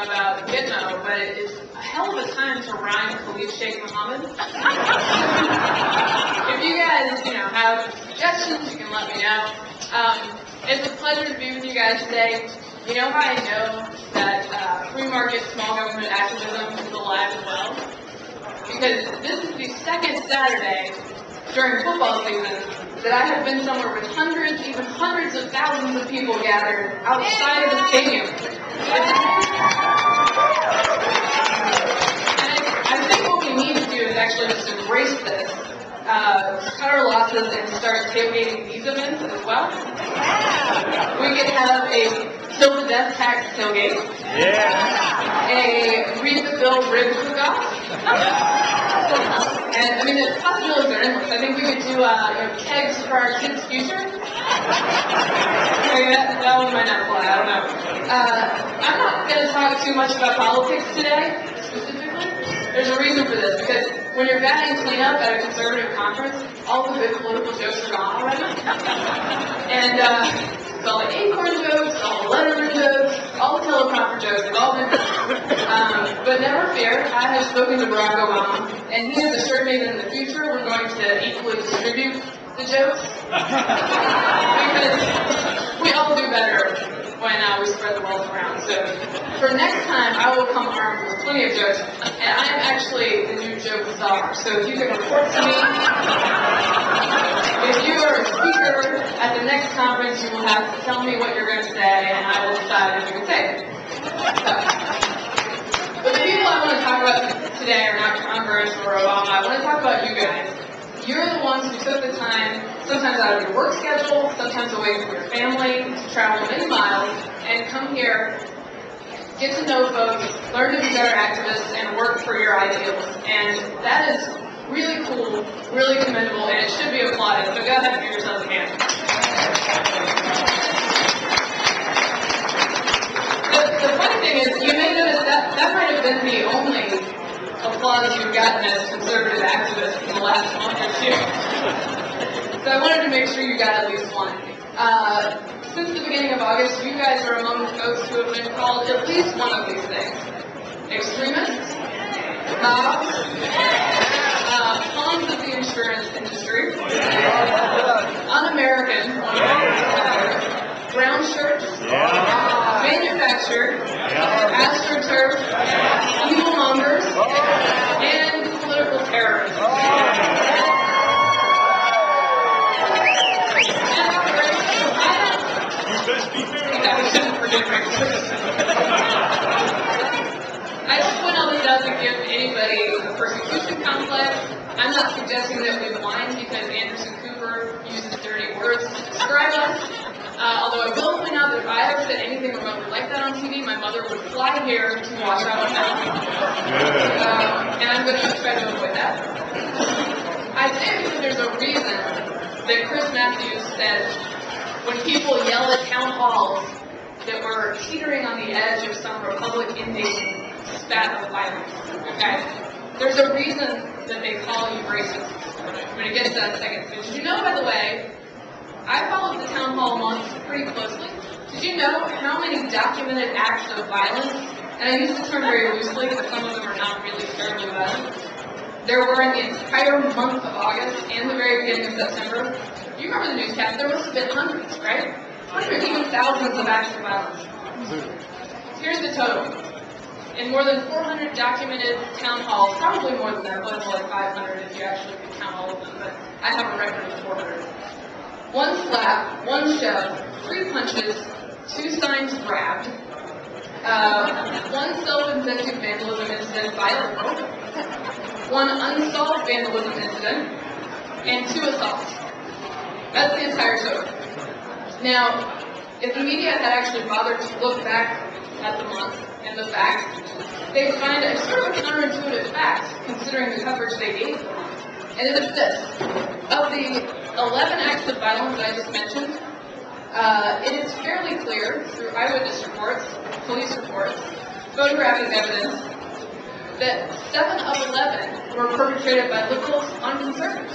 about Gitmo, but it's a hell of a time to rhyme Khalid Sheikh Mohammed. If you guys, have suggestions, you can let me know. It's a pleasure to be with you guys today. You know how I know that free market, small government activism is alive and well? Because this is the second Saturday during football season that I have been somewhere with hundreds, even hundreds of thousands of people gathered outside of the stadium. And I think what we need to do is actually just embrace this, cut our losses and start tailgating these events as well. We could have a Till the Death tax tailgate, a Read the Bill rib cook-off, and I mean the possibilities are endless. I think we could do kegs for our kids' future. Okay, that one might not apply, I don't know. I'm not going to talk too much about politics today, specifically. There's a reason for this, because when you're batting cleanup at a conservative conference, all the good political jokes are gone already. And all the acorn jokes, all the Letterman jokes, all the teleprompter jokes, they've all been done. But never fear, I have spoken to Barack Obama, and he has assured me that in the future we're going to equally distribute the jokes. Because we all do better when we spread the wealth around. So for next time, I will come armed with plenty of jokes, and I am actually the new joke czar. So if you can report to me, if you are a speaker at the next conference, you will have to tell me what you're going to say, and I will decide if you can say it. But the people I want to talk about today are not Congress or Obama. I want to talk about you guys. You're the ones who took the time, sometimes out of your work schedule, sometimes away from your family, to travel many miles, and come here, get to know folks, learn to be better activists, and work for your ideals. And that is really cool, really commendable, and it should be applauded. So go ahead and give yourselves a hand. The funny thing is, you may notice that might have been the only applause you've gotten as conservative activists in the last month or two. So I wanted to make sure you got at least one. Since the beginning of August, you guys are among the folks who have been called at least one of these things. Extremists, mobs, pawns of the insurance industry, un-American, brown shirts, manufactured, astroturf, evil mongers, and political terrorists. I just want all this out to give anybody a persecution complex. I'm not suggesting that we whine because Anderson Cooper uses dirty words to describe us. Although I will point out that if I ever said anything remotely like that on TV, my mother would fly here to watch out on that. And I'm going to try to avoid that. I say it because there's a reason that Chris Matthews says when people yell at town halls that we're teetering on the edge of some Republic-ending spat of violence, okay? There's a reason that they call you racist. I'm going to get to that in a second. But did you know, by the way, I followed the town hall months pretty closely. Did you know how many documented acts of violence, and I use this term very loosely because some of them are not really terribly violent, there were in the entire month of August and the very beginning of September? You remember the newscast, there must have been hundreds, right? Hundreds, even thousands of acts of violence. Here's the total. In more than 400 documented town halls, probably more than that, but more like 500 if you actually could count all of them, but I have a record of 400. One slap, one shove, 3 punches, 2 signs grabbed, 1 self-inflicted vandalism incident by a rope, 1 unsolved vandalism incident, and 2 assaults. That's the entire total. Now, if the media had actually bothered to look back at the month and the facts, they'd find a sort of counterintuitive fact, considering the coverage they gave the month. And it is this. Of the 11 acts of violence that I just mentioned, it is fairly clear through eyewitness reports, police reports, photographic evidence, that 7 of 11 were perpetrated by liberals on conservatives.